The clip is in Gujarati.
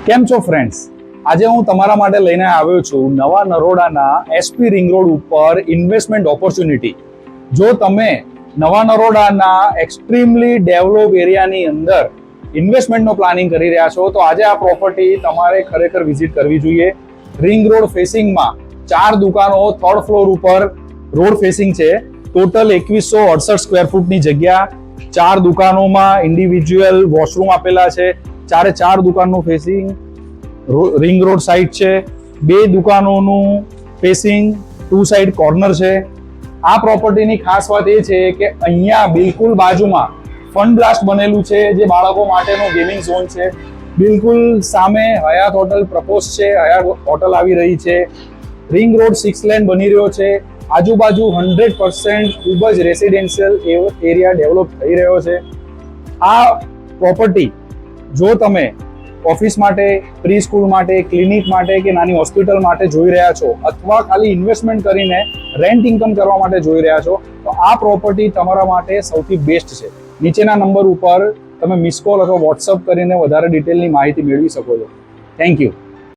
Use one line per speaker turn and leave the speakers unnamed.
કેમ છો ફ્રેન્ડ્સ? આજે હું તમારા માટે લઈને આવ્યો છું નવા નરોડાના એસપી રિંગ રોડ ઉપર ઇન્વેસ્ટમેન્ટ ઓપોર્ચ્યુનિટી. જો તમે નવા નરોડાના એક્સ્ટ્રીમલી ડેવલપ એરિયાની અંદર ઇન્વેસ્ટમેન્ટનો પ્લાનિંગ કરી રહ્યા છો તો આજે આ પ્રોપર્ટી તમારે ખરેખર વિઝિટ કરવી જોઈએ. રિંગ રોડ ફેસિંગમાં 4 દુકાનો થર્ડ ફ્લોર ઉપર રોડ ફેસિંગ છે. ટોટલ 2168 સ્ક્વેર ફૂટની જગ્યા. 4 દુકાનોમાં ઇન્ડિવિજ્યુઅલ વોશરૂમ આપેલા છે. 4 દુકાનનું ફેસિંગ રિંગ રોડ સાઇડ છે. 2 દુકાનોનું ફેસિંગ 2 સાઇડ કોર્નર છે. આ પ્રોપર્ટીની ખાસ વાત એ છે કે અહીંયા બિલકુલ બાજુમાં ફન બ્લાસ્ટ બનેલું છે, જે બાળકો માટેનો ગેમિંગ ઝોન છે. બિલકુલ સામે હયાત હોટલ પ્રપોઝ છે, હયાત હોટલ આવી રહી છે. રિંગ રોડ 6 લેન બની રહ્યો છે. આજુબાજુ 100% ખૂબ જ રેસિડેન્શિયલ એરિયા ડેવલપ થઈ રહ્યો છે. આ પ્રોપર્ટી જો તમે ઓફિસ માટે, પ્રી સ્કૂલ માટે, ક્લિનિક માટે કે નાની હોસ્પિટલ માટે જોઈ રહ્યા છો અથવા ખાલી ઇન્વેસ્ટમેન્ટ કરીને રેન્ટ ઇન્કમ કરવા માટે જોઈ રહ્યા છો તો આ પ્રોપર્ટી તમારા માટે સૌથી બેસ્ટ છે. નીચેના નંબર ઉપર તમે મિસ કોલ અથવા વોટ્સઅપ કરીને વધારે ડિટેલની માહિતી મેળવી શકો છો. Thank you.